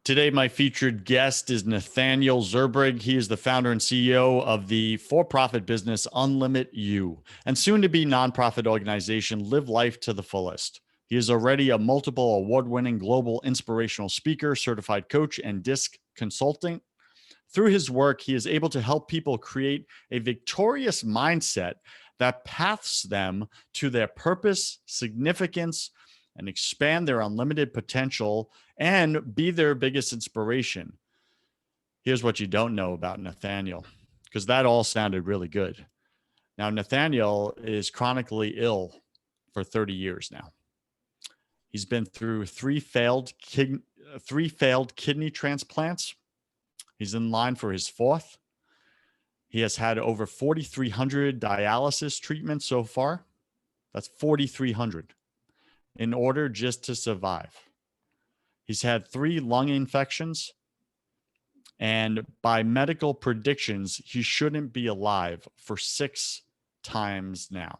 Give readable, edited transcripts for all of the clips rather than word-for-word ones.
Today, my featured guest is Nathanael Zurbruegg. He is the founder and CEO of the for-profit business Unlimit You and soon-to-be nonprofit organization Live Life to the Fullest. He is already a multiple award-winning global inspirational speaker, certified coach, and DISC consultant. Through his work, he is able to help people create a victorious mindset that paths them to their purpose, significance, and expand their unlimited potential and be their biggest inspiration. Here's what you don't know about Nathanael, because that all sounded really good. Now, Nathanael is chronically ill for 30 years now. He's been through three failed kidney transplants. He's in line for his fourth. He has had over 4,300 dialysis treatments so far. That's 4,300 in order just to survive. He's had 3 lung infections, and by medical predictions, he shouldn't be alive for 6 times now.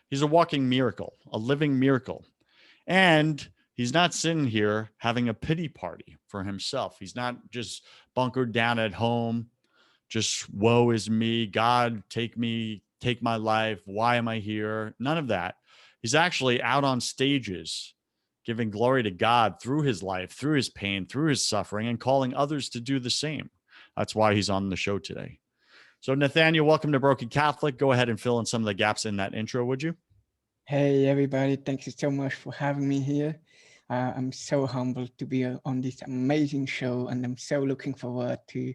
He's a walking miracle, a living miracle. And he's not sitting here having a pity party for himself. He's not just bunkered down at home, just woe is me, God, take me, take my life. Why am I here? None of that. He's actually out on stages, giving glory to God through his life, through his pain, through his suffering, and calling others to do the same. That's why he's on the show today. So, Nathanael, welcome to Broken Catholic. Go ahead and fill in some of the gaps in that intro, would you? Hey, everybody. Thank you so much for having me here. I'm so humbled to be on this amazing show, and I'm so looking forward to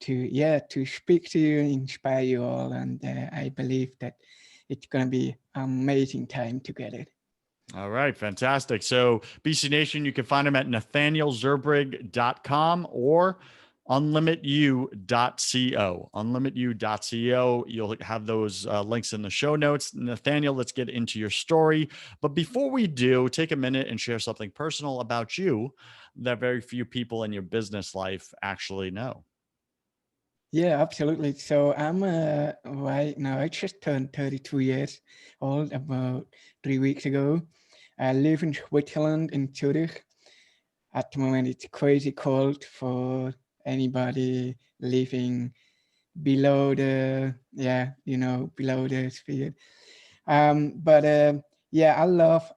speak to you and inspire you all. And I believe that it's going to be an amazing time together. All right, fantastic. So BC Nation, you can find him at nathanaelzurbruegg.com or unlimitu.co. Unlimitu.co. You'll have those links in the show notes. Nathanael, let's get into your story. But before we do, take a minute and share something personal about you that very few people in your business life actually know. Yeah, absolutely. So I'm right now, I just turned 32 years old about 3 weeks ago. I live in Switzerland, in Zurich. At the moment, it's crazy cold for anybody living below the, below the sphere. But I love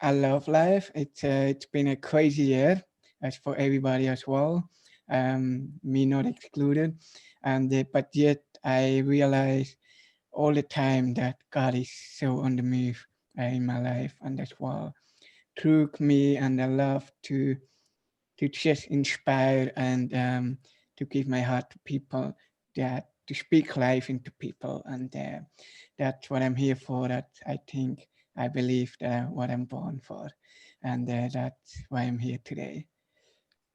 life. It's been a crazy year, as for everybody as well, me not excluded. But yet I realize all the time that God is so on the move in my life, and that's why through me, and I love to just inspire and to give my heart to people, that to speak life into people, and that's what I'm here for. That I believe that what I'm born for, and that's why I'm here today.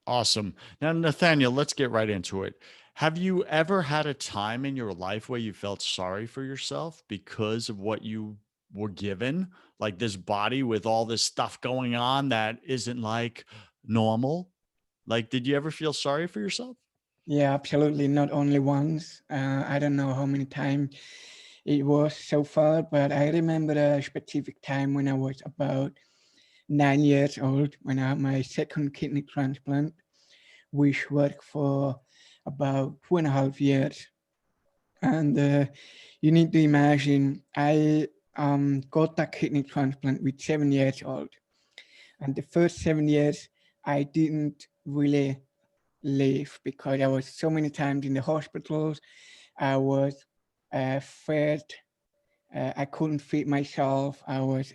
Awesome. Now, Nathanael, let's get right into it. Have you ever had a time in your life where you felt sorry for yourself because of what you were given? Like this body with all this stuff going on that isn't like normal? Like, did you ever feel sorry for yourself? Yeah, absolutely. Not only once. I don't know how many times it was so far, but I remember a specific time when I was about 9 years old, when I had my second kidney transplant, which worked for about 2.5 years. And you need to imagine, I got that kidney transplant with 7 years old. And the first 7 years, I didn't really live because I was so many times in the hospitals. I was fed. I couldn't feed myself. I was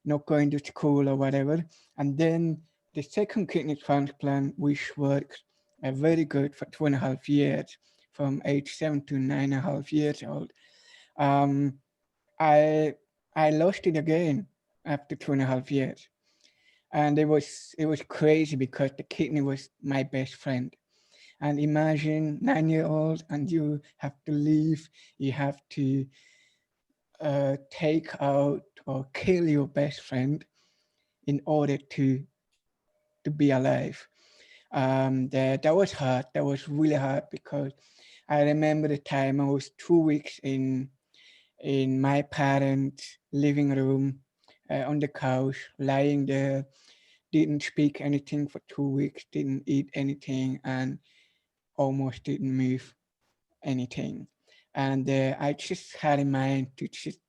not going to school or whatever. And then the second kidney transplant, which worked very good for 2.5 years, from age 7 to 9.5 years old. Um, I I lost it again after 2.5 years, and it was crazy because the kidney was my best friend. And imagine 9 year old, and you have to leave. You have to take out or kill your best friend in order to be alive. That was hard. That was really hard because I remember the time I was 2 weeks in my parents' living room on the couch, lying there, didn't speak anything for 2 weeks, didn't eat anything, and almost didn't move anything. And I just had in mind to just,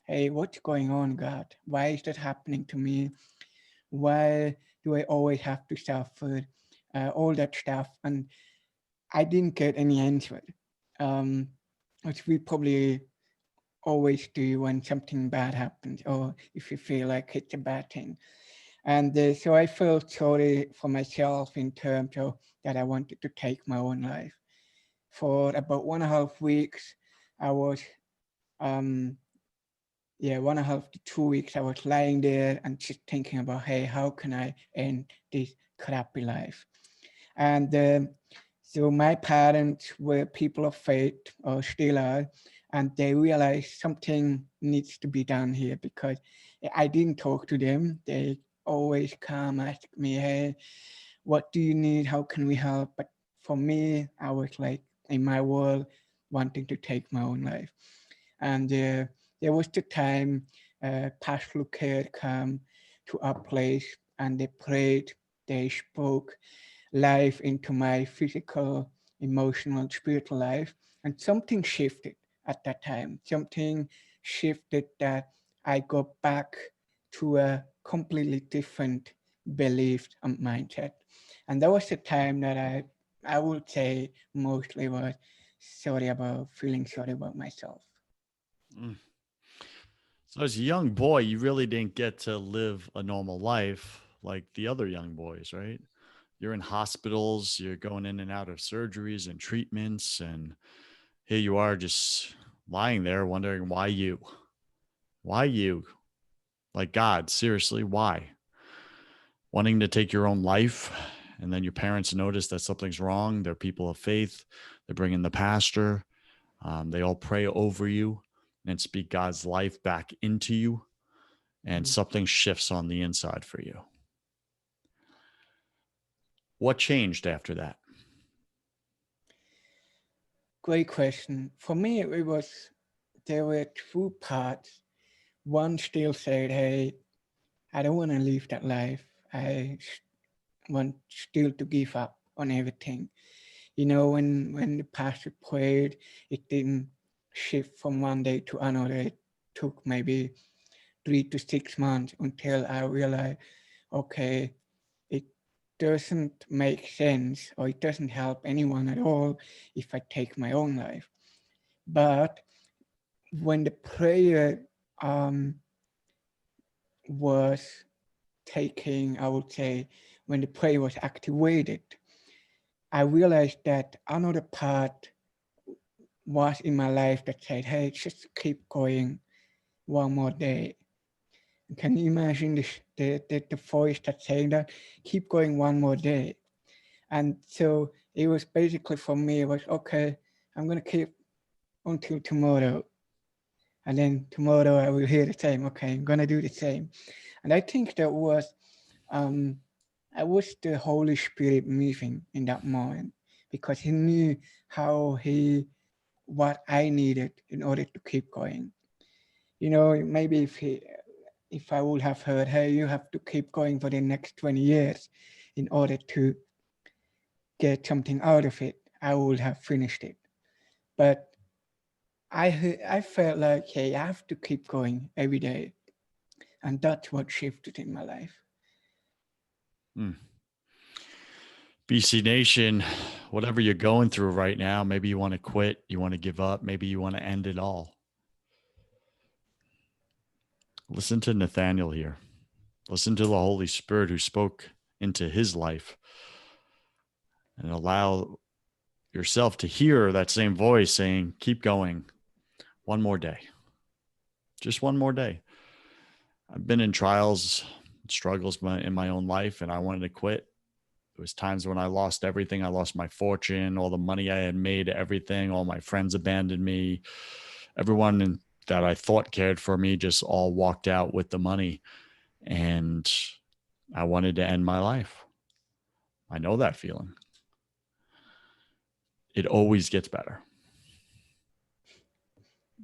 hey, what's going on, God? Why is that happening to me? Why do I always have to suffer? All that stuff. And I didn't get any answer, um, which we probably always do when something bad happens, or if you feel like it's a bad thing. And so I felt sorry for myself in terms of that I wanted to take my own life. For about 1.5 weeks, I was, um, 1.5 to 2 weeks, I was lying there and just thinking about, hey, how can I end this crappy life? And so my parents were people of faith, or still are, and they realized something needs to be done here because I didn't talk to them. They always come ask me, hey, what do you need? How can we help? But for me, I was like in my world wanting to take my own life. And there was the time Pastor Luke had come to our place and they prayed, they spoke life into my physical, emotional, spiritual life. And something shifted at that time. Something shifted that I got back to a completely different belief and mindset. And that was the time that I would say mostly was feeling sorry about myself. Mm. So as a young boy, you really didn't get to live a normal life like the other young boys, right? You're in hospitals, you're going in and out of surgeries and treatments, and here you are just lying there wondering why you? Why you? Like, God, seriously, why? Wanting to take your own life, and then your parents notice that something's wrong. They're people of faith. They bring in the pastor. They all pray over you and speak God's life back into you, and something shifts on the inside for you. What changed after that? Great question. For me, there were two parts. One still said, hey, I don't want to live that life. Want still to give up on everything. You know, when the pastor prayed, it didn't shift from one day to another. It took maybe 3 to 6 months until I realized, okay, it doesn't make sense or it doesn't help anyone at all if I take my own life. But when the prayer was taking, I would say, when the prayer was activated, I realized that another part was in my life that said, hey, just keep going one more day. Can you imagine the voice that's saying that? Keep going one more day. And so it was basically for me, it was, okay, I'm going to keep until tomorrow. And then tomorrow I will hear the same, okay, I'm going to do the same. And I think that was, I was the Holy Spirit moving in that moment because he knew what I needed in order to keep going. You know, maybe if I would have heard, hey, you have to keep going for the next 20 years in order to get something out of it, I would have finished it. But I felt like, hey, I have to keep going every day. And that's what shifted in my life. BC Nation, whatever you're going through right now, maybe you want to quit, you want to give up, maybe you want to end it all. Listen to Nathanael here. Listen to the Holy Spirit who spoke into his life, and allow yourself to hear that same voice saying, keep going one more day, just one more day. I've been in trials, struggles in my own life, and I wanted to quit. There was times when I lost everything. I lost my fortune, all the money I had made, everything. All my friends abandoned me. Everyone that I thought cared for me just all walked out with the money. And I wanted to end my life. I know that feeling. It always gets better.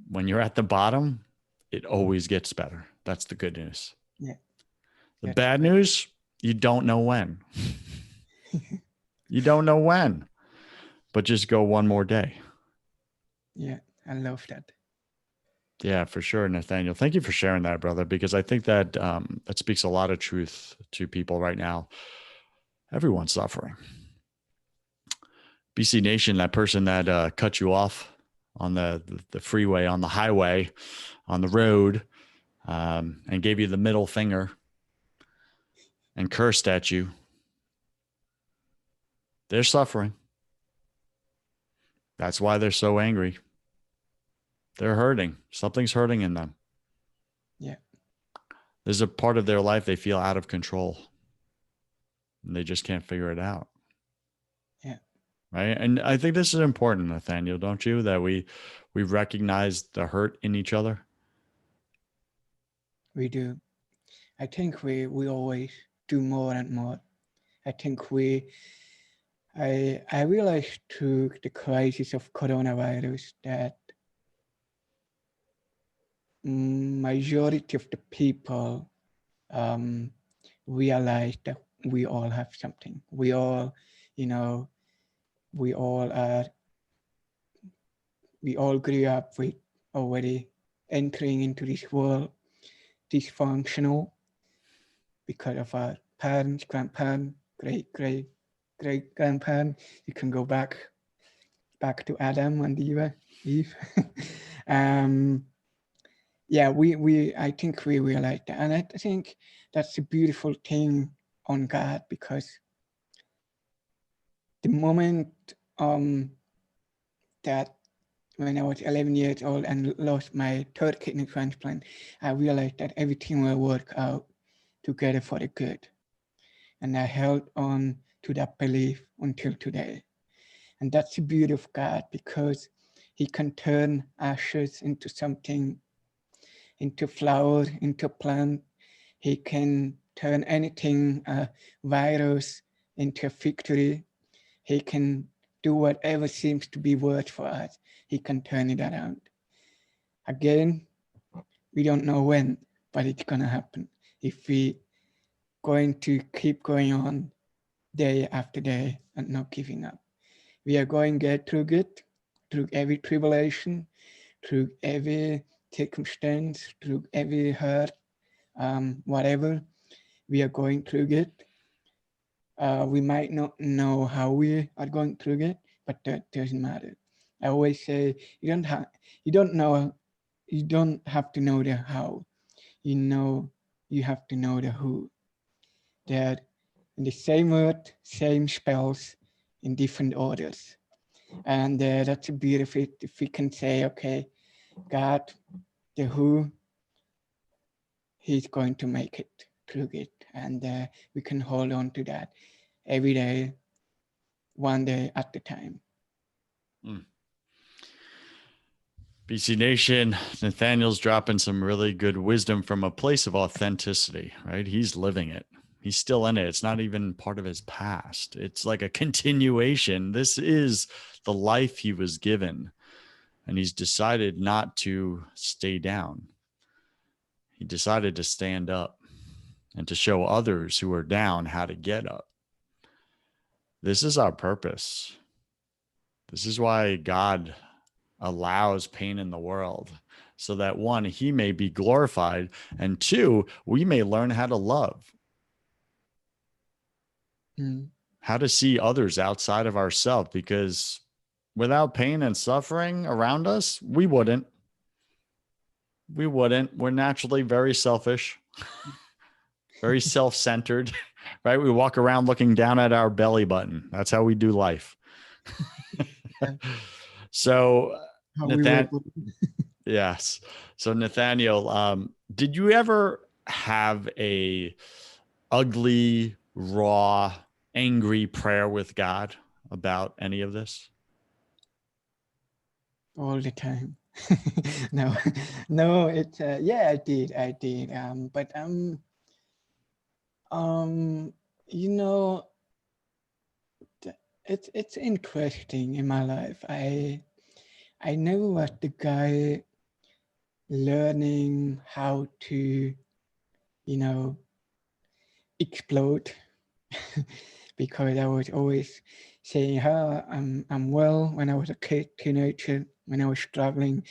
When you're at the bottom, it always gets better. That's the good news. Yeah. The bad news, You don't know when. You don't know when, but just go one more day. Yeah, I love that. Yeah, for sure, Nathaniel. Thank you for sharing that, brother, because I think that that speaks a lot of truth to people right now. Everyone's suffering. BC Nation, that person that cut you off on the freeway, on the highway, on the road, and gave you the middle finger and cursed at you, they're suffering. That's why they're so angry. They're hurting. Something's hurting in them. Yeah. There's a part of their life they feel out of control and they just can't figure it out. Yeah. Right. And I think this is important, Nathaniel, don't you? That we recognize the hurt in each other. We do. I think we always do more and more. I think I realized through the crisis of coronavirus that majority of the people realize that we all have something. We all, we all grew up with already entering into this world dysfunctional because of our parents, grandparents, great grandparents. You can go back to Adam and Eve. Yeah, I think we realize that, and I think that's a beautiful thing on God, because the moment that when I was 11 years old and lost my third kidney transplant, I realized that everything will work out together for the good. And I held on to that belief until today. And that's the beauty of God, because he can turn ashes into something, into flower, into plant. He can turn anything, a virus, into a victory. He can do whatever seems to be worse for us. He can turn it around. Again, we don't know when, but it's gonna happen. If we going to keep going on day after day and not giving up. We are going to get through it, through every tribulation, through every circumstance, through every hurt, whatever. We are going through it. We might not know how we are going through it, but that doesn't matter. I always say you don't have to know the how. You have to know the who. That in the same word, same spells, in different orders. And that's a beautiful if we can say, okay, God, the who, he's going to make it through it. And we can hold on to that every day, one day at a time. BC Nation, Nathaniel's dropping some really good wisdom from a place of authenticity, right? He's living it. He's still in it. It's not even part of his past. It's like a continuation. This is the life he was given. And he's decided not to stay down. He decided to stand up and to show others who are down how to get up. This is our purpose. This is why God allows pain in the world, so that one, he may be glorified, and two, we may learn how to love, how to see others outside of ourselves, because without pain and suffering around us, we wouldn't. We're naturally very selfish, very self-centered, right? We walk around looking down at our belly button. That's how we do life. So yes. So Nathaniel, did you ever have a ugly, raw, angry prayer with God about any of this? All the time. No, it's yeah, I did. But you know, it's interesting in my life. I never was the guy learning how to, explode because I was always saying, "Oh, I'm well." When I was a kid, teenager, when I was struggling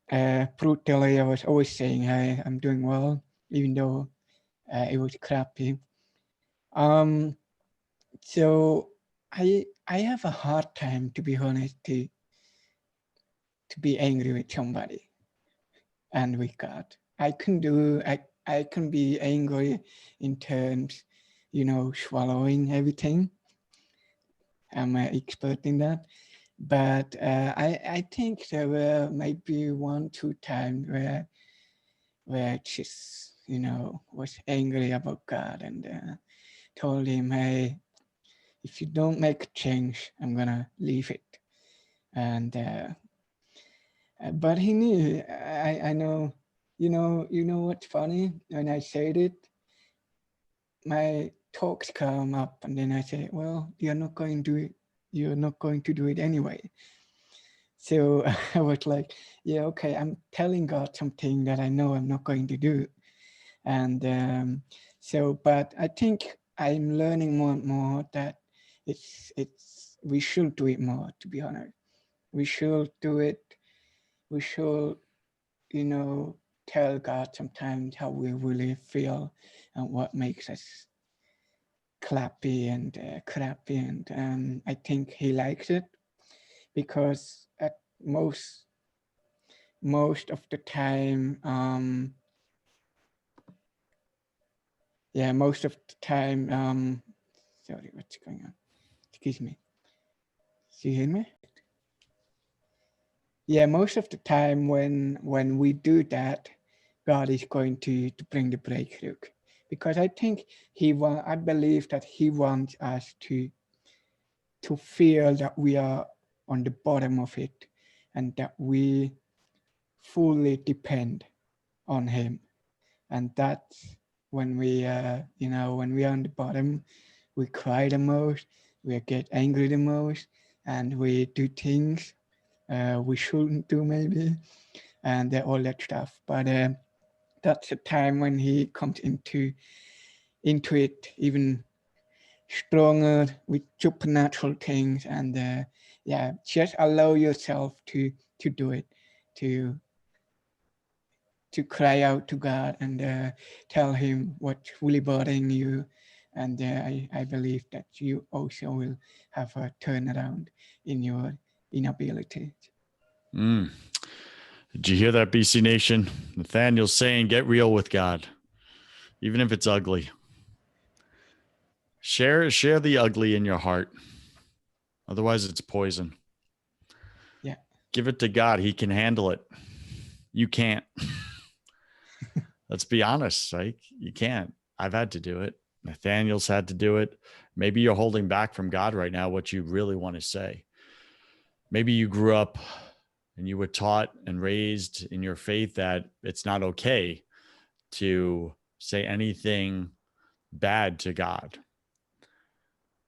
brutally, I was always saying, "Hey, I'm doing well," even though it was crappy. So I have a hard time, to be honest, to be angry with somebody and with God. I can be angry in terms, swallowing everything. I'm an expert in that. But I think there were maybe 1, 2 times where I just, was angry about God and told him, hey, if you don't make a change, I'm gonna leave it. And but he knew. I know. You know what's funny? When I said it, my talks come up, and then I say, "Well, you're not going to do it. You're not going to do it anyway." So I was like, "Yeah, okay. I'm telling God something that I know I'm not going to do." And but I think I'm learning more and more that it's we should do it more. To be honest, we should do it. We should, tell God sometimes how we really feel and what makes us clappy and crappy. And I think He likes it because at most of the time, most of the time, sorry, what's going on? Excuse me. Do you hear me? Yeah, most of the time when we do that, God is going to bring the breakthrough, because I think I believe that He wants us to feel that we are on the bottom of it, and that we fully depend on Him, and that's when when we are on the bottom, we cry the most, we get angry the most, and we do things we shouldn't do maybe, and all that stuff. But that's a time when He comes into it even stronger with supernatural things, and just allow yourself to do it, to cry out to God and tell Him what's really bothering you. And I believe that you also will have a turnaround in your inability. Did you hear that, BC Nation? Nathanael's saying, get real with God, even if it's ugly. Share the ugly in your heart. Otherwise, it's poison. Yeah. Give it to God. He can handle it. You can't. Let's be honest, right? You can't. I've had to do it. Nathaniel's had to do it. Maybe you're holding back from God right now what you really want to say. Maybe you grew up and you were taught and raised in your faith that it's not okay to say anything bad to God.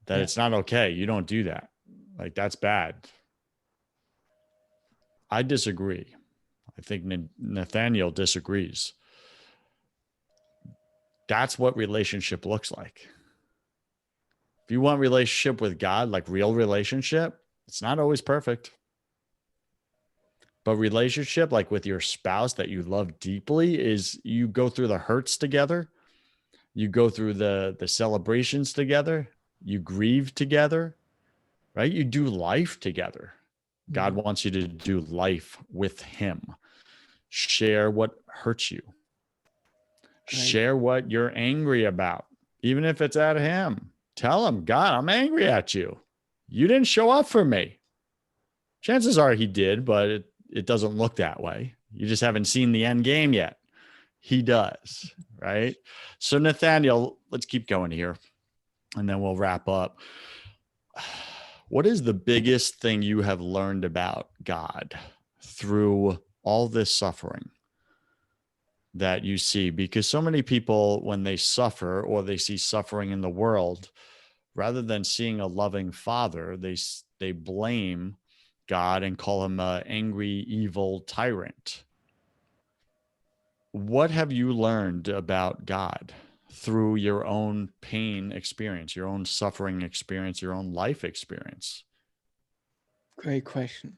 That it's not okay. You don't do that. Like, that's bad. I disagree. I think Nathaniel disagrees. That's what relationship looks like. If you want relationship with God, like real relationship, it's not always perfect. But relationship, like with your spouse that you love deeply, is you go through the hurts together. You go through the celebrations together. You grieve together, right? You do life together. God wants you to do life with Him. Share what hurts you. Great. Share what you're angry about, even if it's at Him. Tell Him, God, I'm angry at you. You didn't show up for me. Chances are He did, but it doesn't look that way. You just haven't seen the end game yet. He does, right? So Nathanael, let's keep going here, and then we'll wrap up. What is the biggest thing you have learned about God through all this suffering that you see? Because so many people, when they suffer or they see suffering in the world, rather than seeing a loving Father, they blame God and call Him an angry, evil tyrant. What have you learned about God through your own pain experience, your own suffering experience, your own life experience? Great question.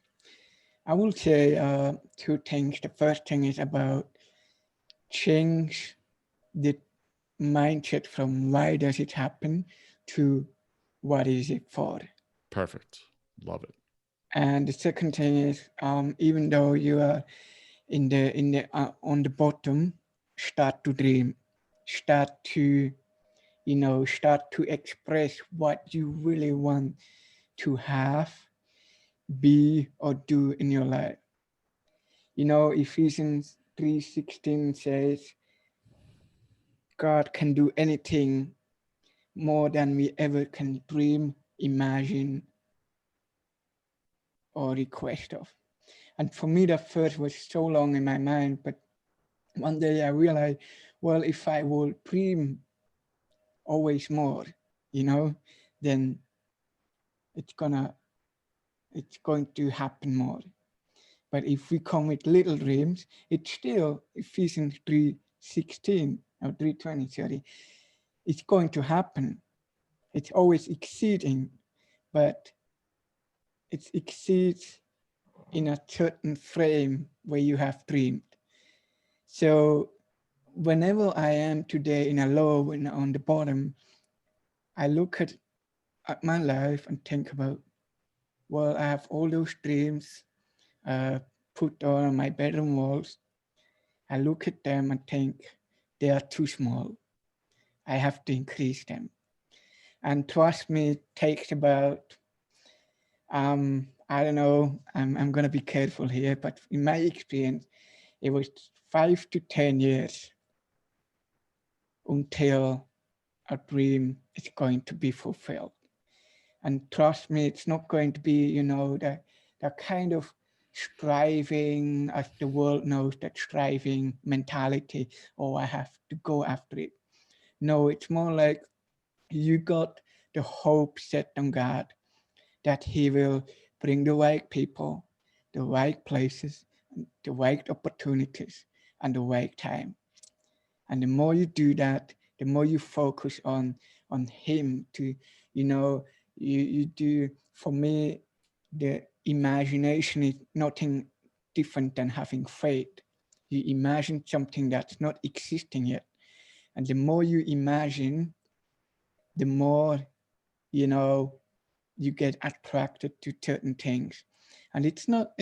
I will say two things. The first thing is about change the mindset from why does it happen to what is it for. Perfect. Love it. And the second thing is, even though you are on the bottom, start to dream, start to start to express what you really want to have, be, or do in your life. Ephesians 3:16 says, God can do anything more than we ever can dream, imagine, or request of. And for me, that first was so long in my mind, but one day I realized, well, if I will dream always more, then it's going to happen more. But if we come with little dreams, it's still Ephesians 3:16 or 3:20, sorry, it's going to happen. It's always exceeding, but it exceeds in a certain frame where you have dreamed. So whenever I am today in a low and on the bottom, I look at my life and think about, well, I have all those dreams put on my bedroom walls. I look at them and think they are too small. I have to increase them. And trust me, it takes about, I don't know, I'm going to be careful here, but in my experience, it was 5 to 10 years until a dream is going to be fulfilled. And trust me, it's not going to be, the kind of striving, as the world knows, that striving mentality, oh, I have to go after it. No, it's more like you got the hope set on God that He will bring the right people, the right places, the right opportunities, and the right time. And the more you do that, the more you focus on Him to, you do, for me, the imagination is nothing different than having faith. You imagine something that's not existing yet. And the more you imagine, the more, you get attracted to certain things. And it's not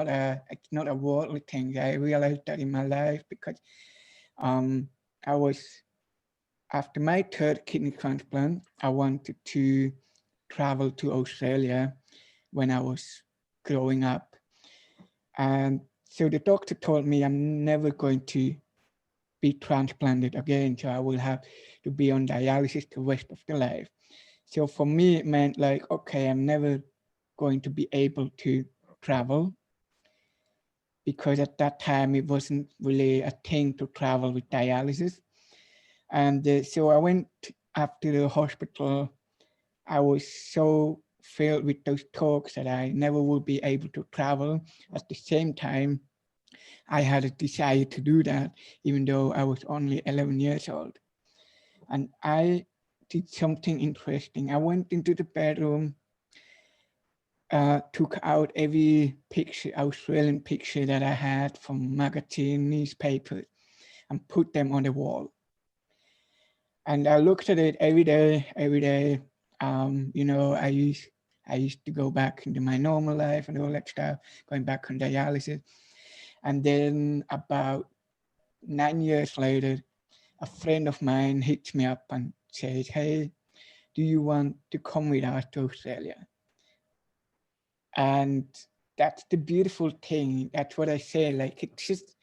a worldly thing. I realized that in my life because I was, after my third kidney transplant, I wanted to travel to Australia when I was growing up. And so the doctor told me I'm never going to be transplanted again. So I will have to be on dialysis the rest of the life. So for me, it meant like, okay, I'm never going to be able to travel because at that time it wasn't really a thing to travel with dialysis. And so I went after the hospital. I was so filled with those talks that I never would be able to travel. At the same time, I had a desire to do that, even though I was only 11 years old. And I did something interesting. I went into the bedroom, took out every picture, Australian picture that I had from magazine, newspapers, and put them on the wall. And I looked at it every day. I used to go back into my normal life and all that stuff, going back on dialysis. And then about 9 years later, a friend of mine hits me up and says, hey, do you want to come with us to Australia? And that's the beautiful thing. That's what I say. Like, it's just,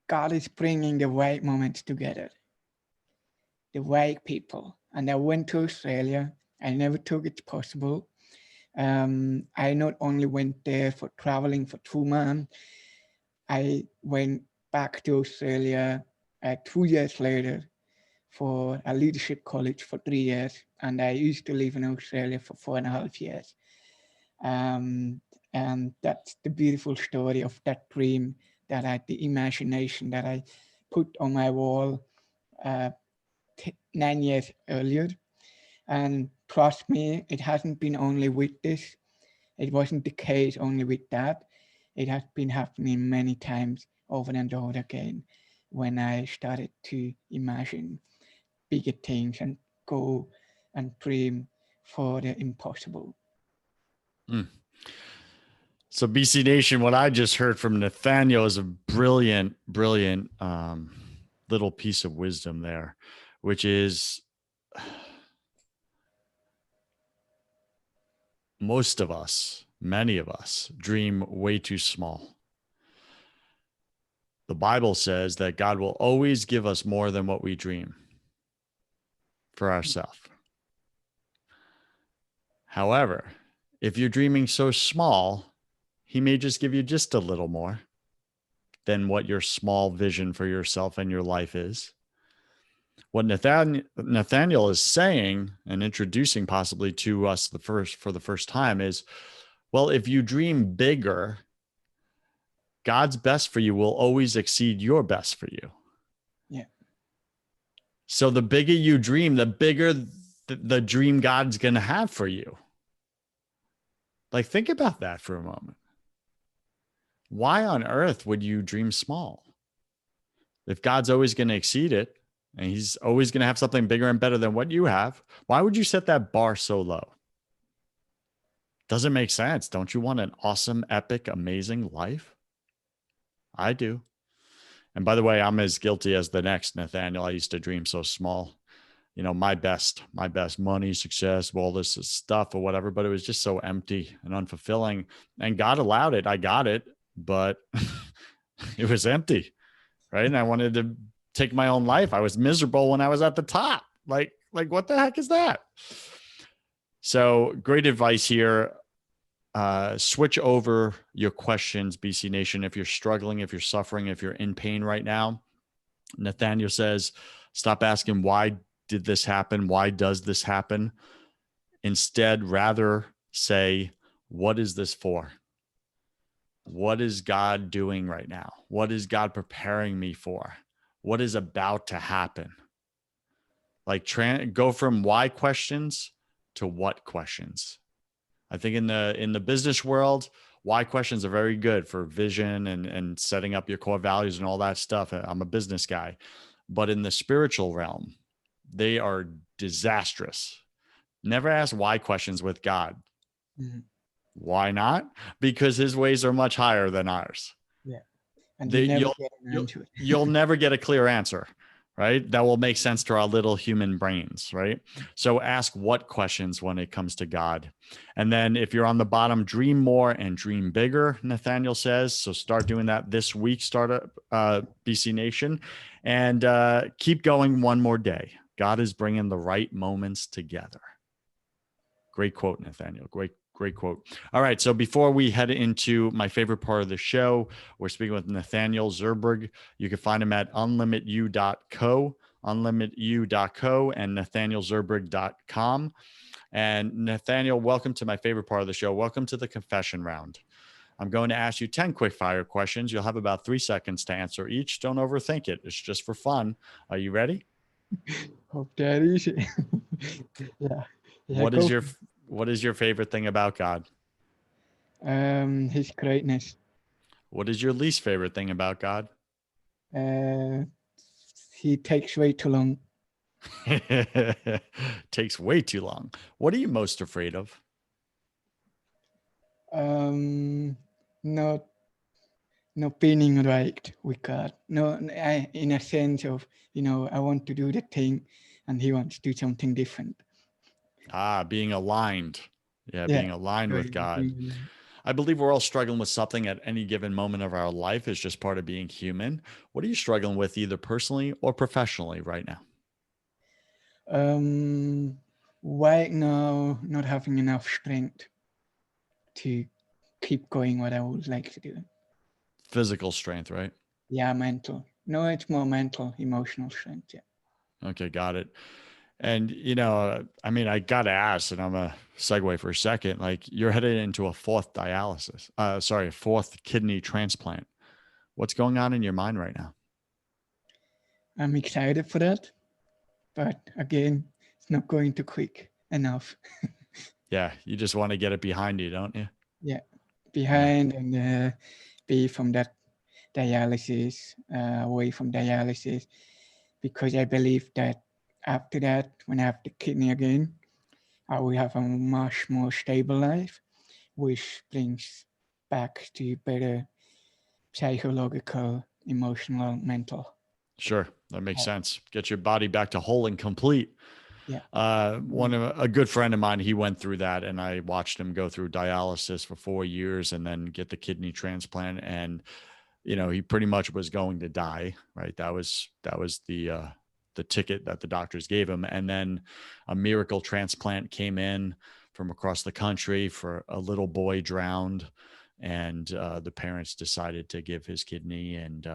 God is bringing the right moments together, the right people. And I went to Australia. I never took it possible. I not only went there for traveling for 2 months, I went back to Australia 2 years later for a leadership college for 3 years. And I used to live in Australia for 4.5 years. And that's the beautiful story of that dream, the imagination that I put on my wall uh, 9 years earlier. And trust me, it hasn't been only with this. It wasn't the case only with that. It has been happening many times over and over again when I started to imagine bigger things and go and dream for the impossible. Mm. So BC Nation, what I just heard from Nathanael is a brilliant, brilliant little piece of wisdom there, which is most of us, many of us, dream way too small. The Bible says that God will always give us more than what we dream for ourselves. However, if you're dreaming so small, he may just give you just a little more than what your small vision for yourself and your life is. What Nathanael is saying and introducing possibly to us for the first time is, well, if you dream bigger, God's best for you will always exceed your best for you. Yeah. So the bigger you dream, the bigger the dream God's going to have for you. Like, think about that for a moment. Why on earth would you dream small? If God's always going to exceed it and he's always going to have something bigger and better than what you have, why would you set that bar so low? Doesn't make sense. Don't you want an awesome, epic, amazing life? I do. And by the way, I'm as guilty as the next Nathanael. I used to dream so small. You know, my best money, success, all this stuff or whatever, but it was just so empty and unfulfilling. And God allowed it. I got it, but it was empty, right? And I wanted to take my own life. I was miserable when I was at the top. Like what the heck is that? So great advice here. Switch over your questions, BC Nation. If you're struggling, if you're suffering, if you're in pain right now, Nathanael says, stop asking, why did this happen? Why does this happen? Instead, rather say, what is this for? What is God doing right now? What is God preparing me for? What is about to happen? Like go from why questions to what questions. I think in the business world, why questions are very good for vision and setting up your core values and all that stuff. I'm a business guy. But in the spiritual realm, they are disastrous. Never ask why questions with God. Mm-hmm. Why not? Because his ways are much higher than ours. Yeah. And you'll never get a clear answer, right? That will make sense to our little human brains, right? So ask what questions when it comes to God. And then if you're on the bottom, dream more and dream bigger, Nathanael says. So start doing that this week, start BC Nation, and keep going one more day. God is bringing the right moments together. Great quote, Nathanael. Great quote. All right. So before we head into my favorite part of the show, we're speaking with Nathanael Zurbruegg. You can find him at unlimitu.co, unlimitu.co, and nathanaelzurbruegg.com. And Nathanael, welcome to my favorite part of the show. Welcome to the confession round. I'm going to ask you 10 quick fire questions. You'll have about 3 seconds to answer each. Don't overthink it. It's just for fun. Are you ready? Hope that easy. Yeah. What is your favorite thing about God? His greatness. What is your least favorite thing about God? He takes way too long. Takes way too long. What are you most afraid of? Not being right with God. No, in a sense of, I want to do the thing and he wants to do something different. Being aligned. Yeah, being aligned with God. I believe we're all struggling with something at any given moment of our life. Is just part of being human. What are you struggling with either personally or professionally right now? Right now, not having enough strength to keep going what I would like to do. Physical strength, right? Yeah, mental. No, it's more mental, emotional strength. Yeah. Okay, got it. And, I got to ask, and I'm going to segue for a second, like you're headed into a fourth kidney transplant. What's going on in your mind right now? I'm excited for that. But again, it's not going too quick enough. Yeah, you just want to get it behind you, don't you? Yeah, behind and be from that dialysis, away from dialysis, because I believe that after that, when I have the kidney again, I will have a much more stable life, which brings back to better psychological, emotional, mental. Sure, that makes health. sense. Get your body back to whole and complete. Yeah. A good friend of mine, he went through that, and I watched him go through dialysis for 4 years and then get the kidney transplant. And he pretty much was going to die. Right, that was the ticket that the doctors gave him, and then a miracle transplant came in from across the country for a little boy drowned, and the parents decided to give his kidney and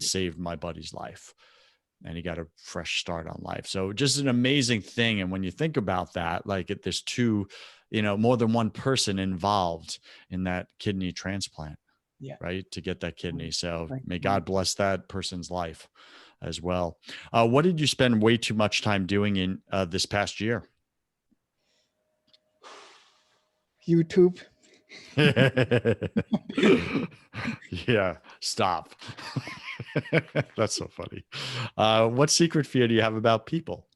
saved my buddy's life, and he got a fresh start on life. So just an amazing thing. And when you think about that, like there's two, more than one person involved in that kidney transplant, Yeah. right, to get that kidney. So Right. may God bless that person's life as well. What did you spend way too much time doing in this past year? YouTube. Yeah, stop. That's so funny. What secret fear do you have about people?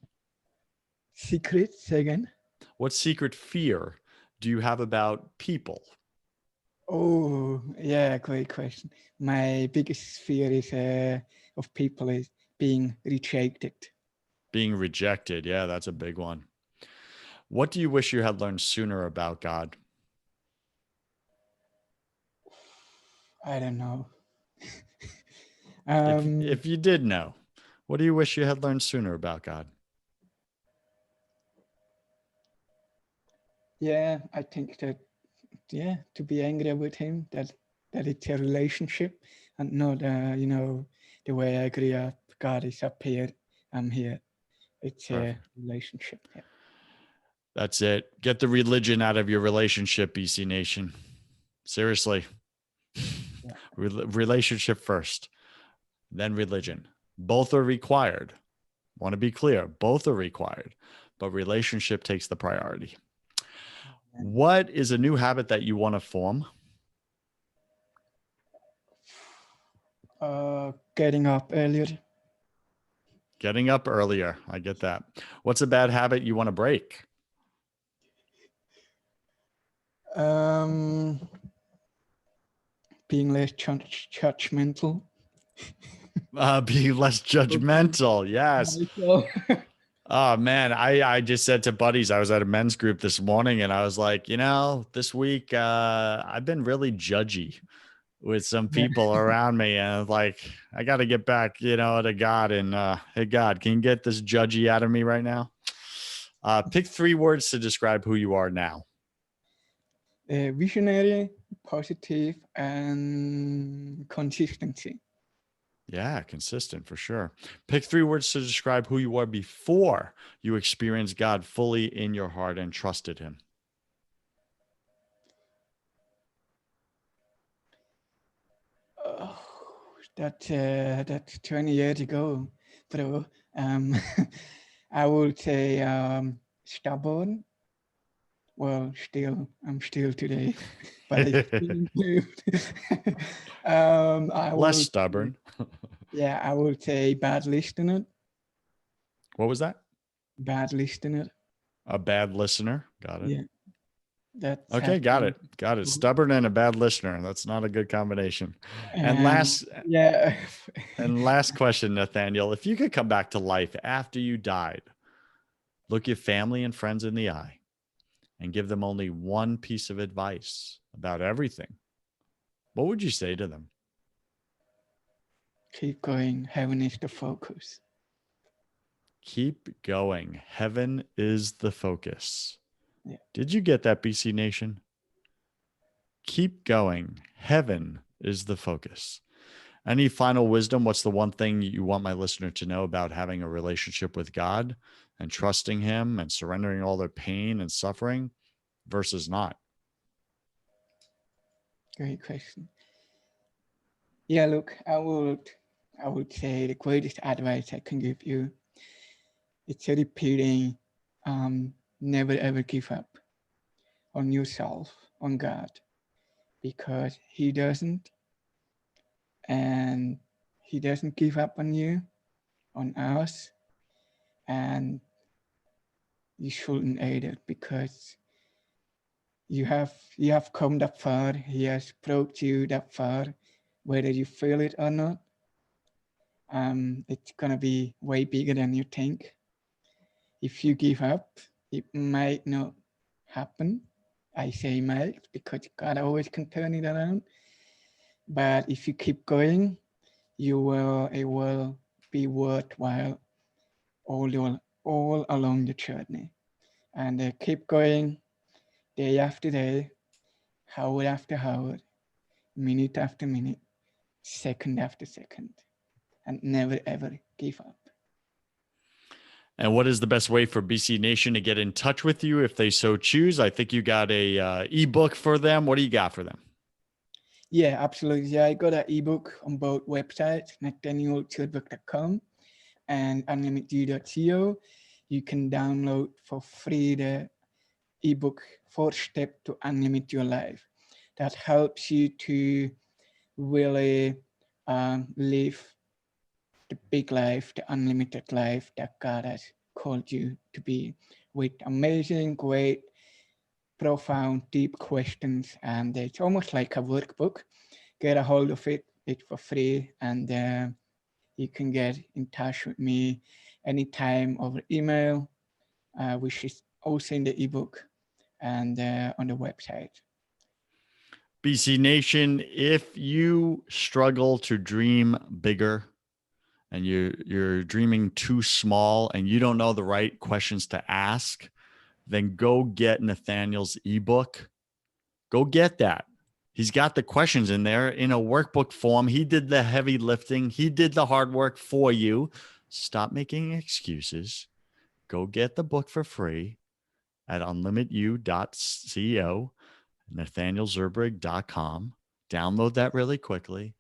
Secrets again. What secret fear do you have about people? Oh, yeah, great question. My biggest fear is of people is being rejected. Being rejected. Yeah, that's a big one. What do you wish you had learned sooner about God? I don't know. If you did know, what do you wish you had learned sooner about God? Yeah, I think that to be angry with him, that it's a relationship and not the way I grew up. God is up here, I'm here. It's a Perfect. relationship. Yeah. That's it. Get the religion out of your relationship, BC Nation. Seriously. Yeah. Relationship first, then religion. Both are required. Want to be clear, both are required, but relationship takes the priority. What is a new habit that you want to form? Getting up earlier. Getting up earlier. I get that. What's a bad habit you want to break? Being less judgmental. Being less judgmental. Yes. Oh man, I just said to buddies, I was at a men's group this morning, and I was like, this week I've been really judgy with some people around me, and like I got to get back, to God, and hey God, can you get this judgy out of me right now? Pick 3 words to describe who you are now. Visionary, positive, and consistency. Yeah, consistent for sure. Pick 3 words to describe who you were before you experienced God fully in your heart and trusted him. Oh, that's 20 years ago, bro. I would say stubborn. Well, I'm still today, but it's still improved. Less stubborn. I would say bad listener. What was that? Bad listener. A bad listener. Got it. Yeah, that's Okay, got it. Got it. Stubborn and a bad listener. That's not a good combination. And last question, Nathanael, if you could come back to life after you died, look your family and friends in the eye and give them only one piece of advice about everything, what would you say to them? Keep going. Heaven is the focus. Keep going. Heaven is the focus. Yeah. Did you get that, BC Nation? Keep going. Heaven is the focus. Any final wisdom? What's the one thing you want my listener to know about having a relationship with God and trusting him and surrendering all their pain and suffering versus not? Great question. Yeah, look, I I would say the greatest advice I can give you, it's repeating, never ever give up on yourself, on God, because He doesn't, and He doesn't give up on you, on us, and you shouldn't either, because you have come that far. He has brought you that far, whether you feel it or not. It's gonna be way bigger than you think. If you give up, it might not happen. I say might because God always can turn it around. But if you keep going, it will be worthwhile all along the journey. And keep going day after day, hour after hour, minute after minute, second after second, and never ever give up. And what is the best way for BC Nation to get in touch with you if they so choose? I think you got a ebook for them. What do you got for them? Yeah, absolutely. Yeah, I got an ebook on both websites, nathanaelzurbruegg.com and unlimitedU.co. You can download for free the ebook 4 Steps to Unlimit Your Life. That helps you to really live the big life, the unlimited life that God has called you to be, with amazing, great, profound, deep questions. And it's almost like a workbook. Get a hold of it. It's for free. And you can get in touch with me anytime over email, which is also in the ebook and on the website. BC Nation, if you struggle to dream bigger and you're dreaming too small and you don't know the right questions to ask, then go get Nathanael's ebook. Go get that. He's got the questions in there in a workbook form. He did the heavy lifting. He did the hard work for you. Stop making excuses. Go get the book for free at unlimitu.co, nathanaelzurbruegg.com. Download that really quickly,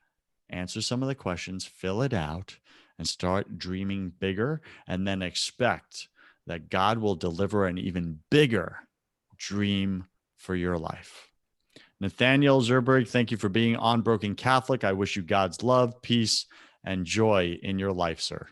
answer some of the questions, fill it out, and start dreaming bigger. And then expect that God will deliver an even bigger dream for your life. Nathanael Zurbruegg, thank you for being on Broken Catholic. I wish you God's love, peace, and joy in your life, sir.